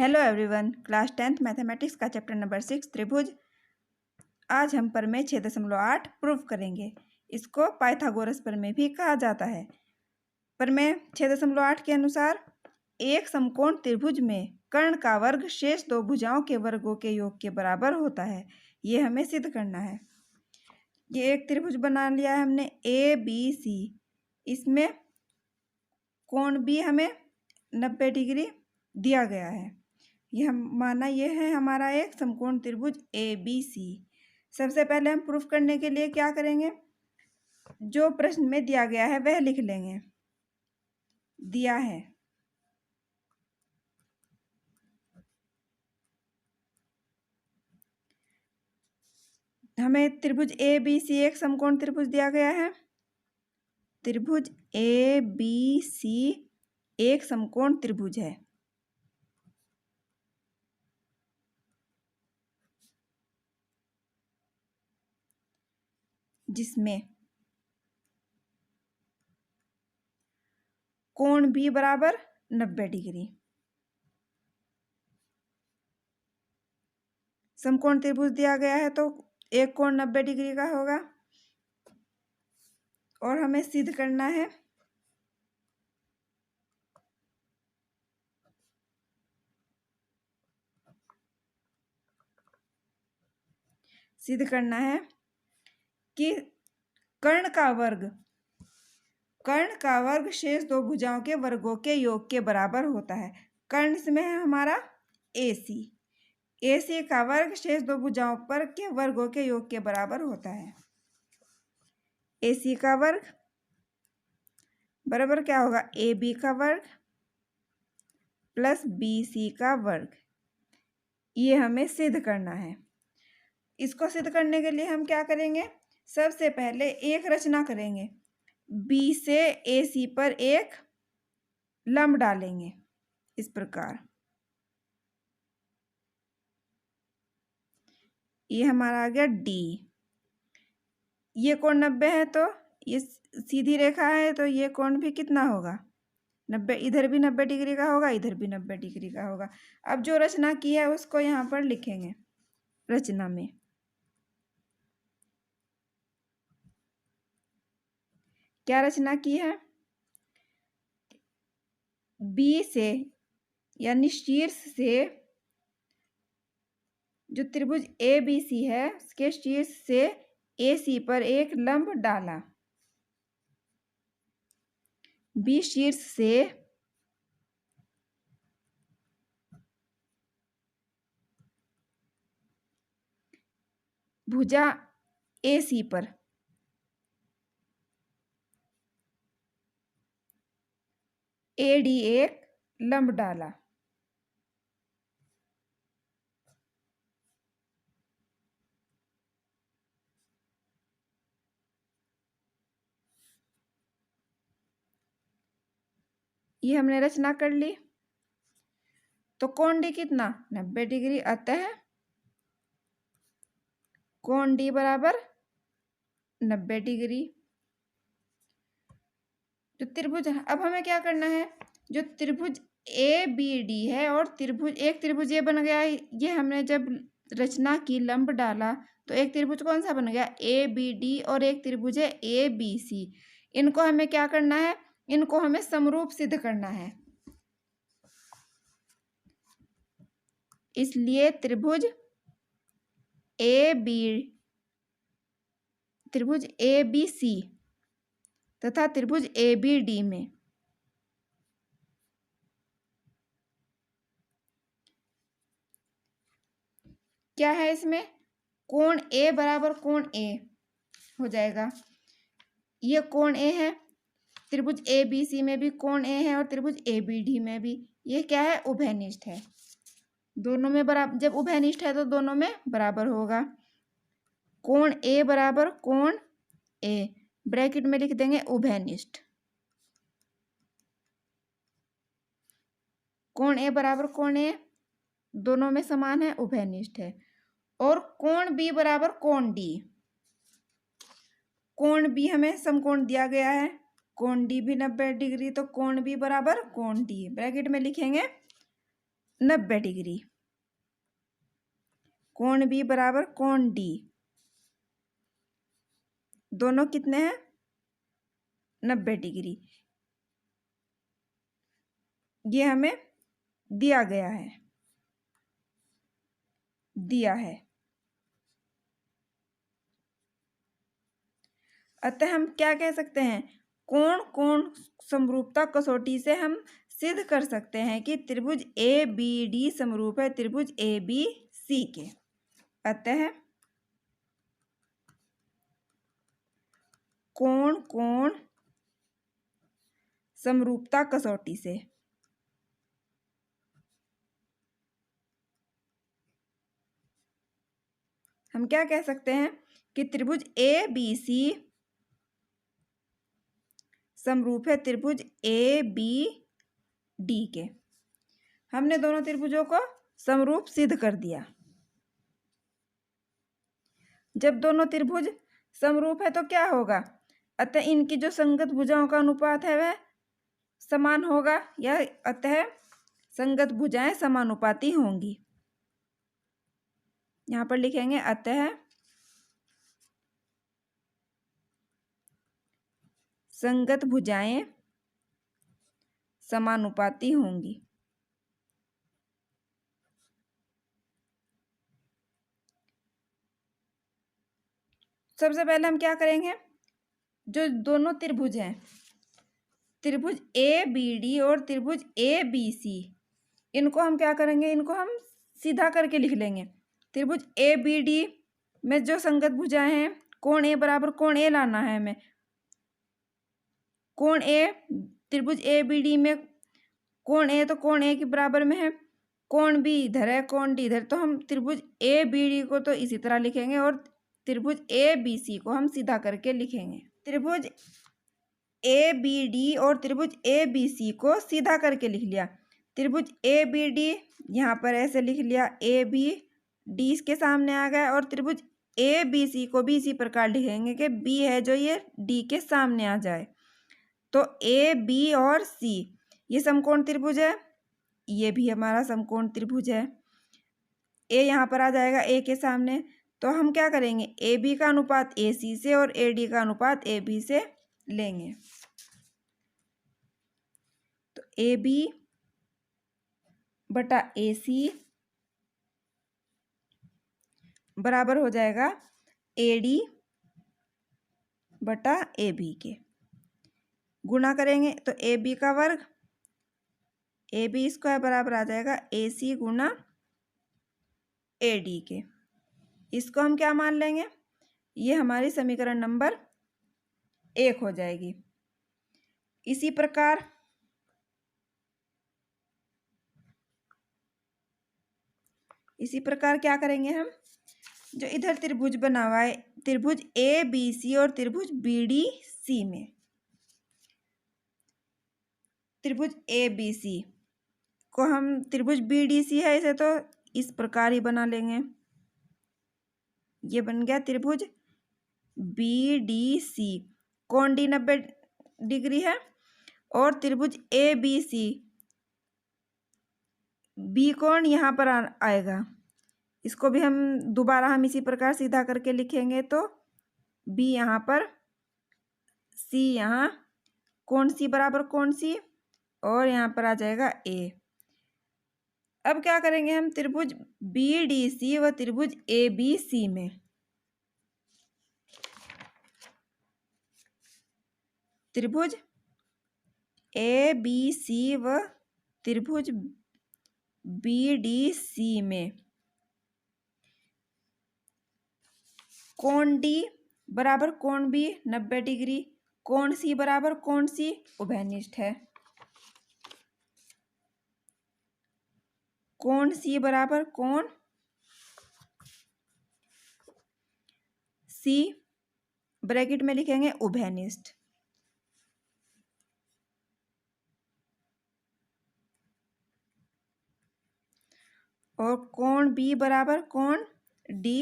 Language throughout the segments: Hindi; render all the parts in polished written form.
Hello everyone, class 10th mathematics का चैप्टर नंबर 6 त्रिभुज। आज हम प्रमेय 6.8 प्रूव करेंगे। इसको पाइथागोरस प्रमेय भी कहा जाता है। प्रमेय 6.8 के अनुसार एक समकोण त्रिभुज में कर्ण का वर्ग शेष दो भुजाओं के वर्गों के योग के बराबर होता है। ये हमें सिद्ध करना है। ये एक त्रिभुज बना लिया है हमने ABC। इसमें कोण भी हमें 90 डिग्री दिया गया है। यह माना यह है हमारा एक समकोण त्रिभुज ABC। सबसे पहले हम प्रूफ करने के लिए क्या करेंगे, जो प्रश्न में दिया गया है वह लिख लेंगे। दिया है हमें त्रिभुज ABC एक समकोण त्रिभुज दिया गया है। त्रिभुज ABC एक समकोण त्रिभुज है जिसमें कोण भी बराबर 90 डिग्री। समकोण त्रिभुज दिया गया है तो एक कोण 90 डिग्री का होगा और हमें सिद्ध करना है कि कर्ण का वर्ग शेष दो भुजाओं के वर्गों के योग के बराबर होता है। कर्ण इसमें है हमारा AC का वर्ग शेष दो भुजाओं पर के वर्गों के योग के बराबर होता है। AC का वर्ग बराबर क्या होगा, AB का वर्ग प्लस BC का वर्ग। ये हमें सिद्ध करना है। इसको सिद्ध करने के लिए हम क्या करेंगे, सबसे पहले एक रचना करेंगे। B से AC पर एक लंब डालेंगे इस प्रकार। ये हमारा आ गया D। ये कोण 90 है तो ये सीधी रेखा है तो ये कोण भी कितना होगा 90। इधर भी 90 डिग्री का होगा, इधर भी 90 डिग्री का होगा। अब जो रचना की है उसको यहाँ पर लिखेंगे। रचना में क्या रचना की है, B से यानी शीर्ष से जो त्रिभुज ABC है उसके शीर्ष से AC पर एक लंब डाला। B शीर्ष से भुजा AC पर AD एक लंब डाला। ये हमने रचना कर ली। तो कोण D कितना 90 डिग्री, अतः कोण D बराबर 90 डिग्री। जो त्रिभुज, अब हमें क्या करना है, जो त्रिभुज ABD है और एक त्रिभुज ये बन गया है। ये हमने जब रचना की लंब डाला तो एक त्रिभुज कौन सा बन गया ABD और एक त्रिभुज है ABC। इनको हमें क्या करना है, इनको हमें समरूप सिद्ध करना है। इसलिए त्रिभुज ABC तथा त्रिभुज ABD में क्या है, इसमें कोण A बराबर कोण A हो जाएगा। ये कोण A है, त्रिभुज ABC में भी कोण A है और त्रिभुज ABD में भी। ये क्या है, उभयनिष्ठ है। दोनों में बराबर, जब उभयनिष्ठ है तो दोनों में बराबर होगा। कोण A बराबर कोण A, ब्रैकेट में लिख देंगे उभयनिष्ठ। कोण A बराबर कोण A दोनों में समान है, उभयनिष्ठ है। और कोण B बराबर कोण D। कोण B हमें समकोण दिया गया है, कोण D भी 90 डिग्री, तो कोण B बराबर कोण D ब्रैकेट में लिखेंगे 90 डिग्री। कोण बी बराबर कोण डी, दोनों कितने हैं? 90 डिग्री। ये हमें दिया गया है, दिया है। अतः हम क्या कह सकते हैं? कोण कोण समरूपता कसौटी से हम सिद्ध कर सकते हैं कि त्रिभुज ए बी डी समरूप है त्रिभुज ए बी सी के। अतः कोण कोण समरूपता कसौटी से हम क्या कह सकते हैं कि त्रिभुज ए बी सी समरूप है त्रिभुज ए बी डी के। हमने दोनों त्रिभुजों को समरूप सिद्ध कर दिया। जब दोनों त्रिभुज समरूप है तो क्या होगा? अतः इनकी जो संगत भुजाओं का अनुपात है वह समान होगा, या अतः संगत भुजाएं समानुपाती होंगी। यहां पर लिखेंगे अतः संगत भुजाएं समानुपाती होंगी। सबसे पहले हम क्या करेंगे? जो दोनों त्रिभुज हैं, त्रिभुज ए बी डी और त्रिभुज ए बी सी, इनको हम क्या करेंगे? इनको हम सीधा करके लिख लेंगे। त्रिभुज ए बी डी में जो संगत भुजाएं हैं, कोण ए बराबर कोण ए लाना है हमें। कोण ए, त्रिभुज ए बी डी में कोण ए तो कोण ए के बराबर में है, कोण बी इधर है, कोण डी इधर, तो हम त्रिभुज ए बी डी को तो इसी तरह लिखेंगे और त्रिभुज ए बी सी को हम सीधा करके लिखेंगे। त्रिभुज ए बी डी और त्रिभुज ए बी सी को सीधा करके लिख लिया। त्रिभुज ए बी डी यहाँ पर ऐसे लिख लिया, ए बी डी इसके सामने आ गया, और त्रिभुज ए बी सी को भी इसी प्रकार लिखेंगे कि बी है जो ये डी के सामने आ जाए। तो ए बी और सी ये समकोण त्रिभुज है, ये भी हमारा समकोण त्रिभुज है। ए यहाँ पर आ जाएगा ए के सामने, तो हम क्या करेंगे? ए बी का अनुपात ए सी से और ए डी का अनुपात ए बी से लेंगे। तो ए बी बटा ए सी बराबर हो जाएगा ए डी बटा ए बी के। गुणा करेंगे तो ए बी का वर्ग ए बी स्क्वायर बराबर आ जाएगा ए सी गुना ए डी के। इसको हम क्या मान लेंगे? ये हमारी समीकरण नंबर 1 हो जाएगी। इसी प्रकार क्या करेंगे हम? जो इधर त्रिभुज बना हुआ है, त्रिभुज ए बी सी और त्रिभुज बी डी सी में, त्रिभुज ए बी सी को हम, त्रिभुज बी डी सी है इसे तो इस प्रकार ही बना लेंगे। ये बन गया त्रिभुज बी डी सी, कोण डी 90 डिग्री है, और त्रिभुज ए बी सी, बी कोण यहाँ पर आएगा। इसको भी हम दोबारा हम इसी प्रकार सीधा करके लिखेंगे, तो बी यहाँ पर, सी यहाँ, कोण सी बराबर कोण सी, और यहाँ पर आ जाएगा ए। अब क्या करेंगे हम? त्रिभुज बी डी सी व त्रिभुज ए बी सी में, त्रिभुज ए बी सी व त्रिभुज बी डी सी में कोण डी बराबर कोण बी 90 डिग्री, कोण सी बराबर कोण सी उभयनिष्ठ है। कोण सी बराबर कोण सी, ब्रैकेट में लिखेंगे उभयनिष्ठ। और कोण बी बराबर कोण डी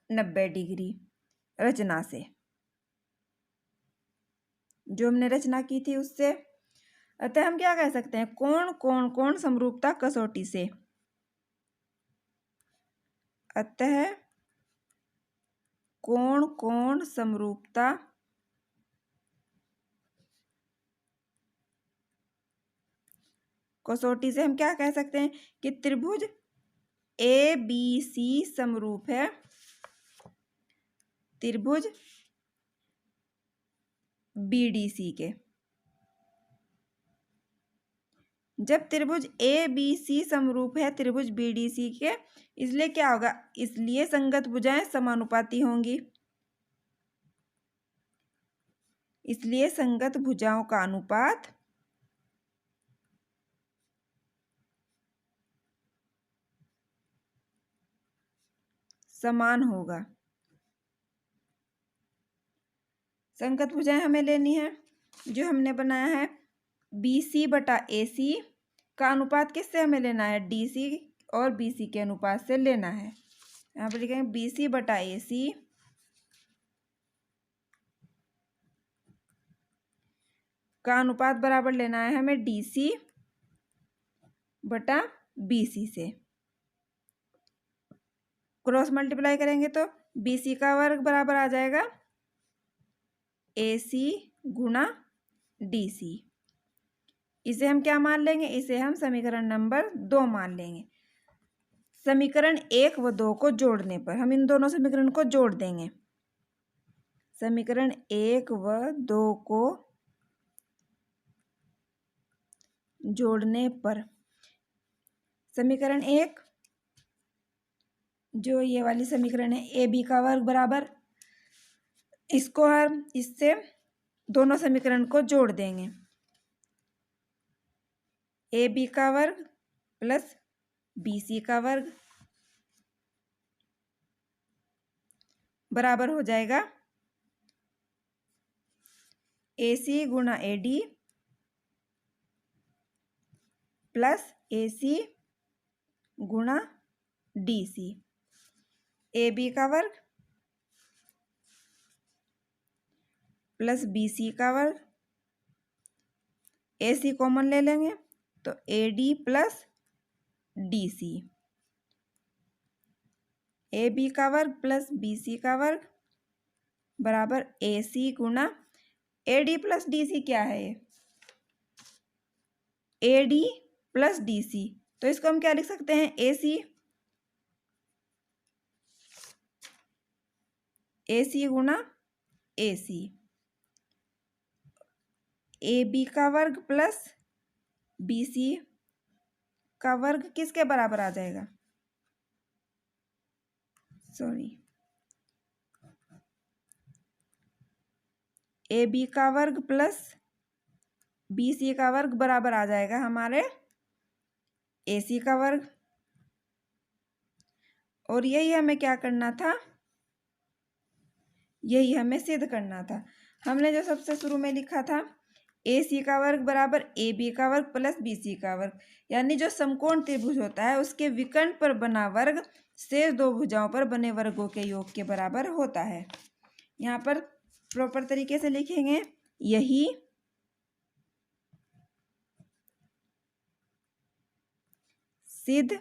90 डिग्री। रचना से, जो हमने रचना की थी उससे अतः हम क्या कह सकते हैं, कोण समरूपता कसौटी से। अतः कोण समरूपता कसौटी से हम क्या कह सकते हैं कि त्रिभुज ABC समरूप है। त्रिभुज BDC के। जब त्रिभुज ABC समरूप है त्रिभुज BDC के, इसलिए क्या होगा, इसलिए संगत भुजाएं समानुपाती होंगी। इसलिए संगत भुजाओं का अनुपात समान होगा। संगत भुजाएं हमें लेनी है, जो हमने बनाया है BC बटा AC का अनुपात किससे हमें लेना है, DC और BC के अनुपात से लेना है। यहाँ पर लिखेंगे BC बटा AC का अनुपात बराबर लेना है हमें DC बटा BC से। क्रॉस मल्टीप्लाई करेंगे तो BC का वर्ग बराबर आ जाएगा AC गुणा DC। इसे हम क्या मान लेंगे, इसे हम समीकरण नंबर 2 मान लेंगे। समीकरण 1 व 2 को जोड़ने पर हम इन दोनों समीकरण को जोड़ देंगे। समीकरण 1 व 2 को जोड़ने पर समीकरण 1, जो ये वाली समीकरण है AB का वर्ग बराबर, इसको हम इससे दोनों समीकरण को जोड़ देंगे। AB का वर्ग प्लस BC का वर्ग बराबर हो जाएगा AC गुणा AD प्लस AC गुणा DC। AB का वर्ग प्लस BC का वर्ग, AC कॉमन ले लेंगे तो AD प्लस DC। AB का वर्ग प्लस BC का वर्ग बराबर AC गुणा AD प्लस DC। क्या है ये, AD प्लस DC, तो इसको हम क्या लिख सकते हैं, AC गुणा AC। AB का वर्ग प्लस BC का वर्ग किसके बराबर आ जाएगा, AB का वर्ग प्लस BC का वर्ग बराबर आ जाएगा हमारे AC का वर्ग। और यही हमें क्या करना था, यही हमें सिद्ध करना था। हमने जो सबसे शुरू में लिखा था AC का वर्ग बराबर AB का वर्ग प्लस BC का वर्ग, यानी जो समकोण त्रिभुज होता है उसके विकर्ण पर बना वर्ग शेष दो भुजाओं पर बने वर्गों के योग के बराबर होता है। यहाँ पर प्रॉपर तरीके से लिखेंगे, यही सिद्ध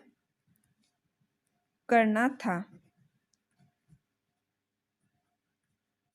करना था।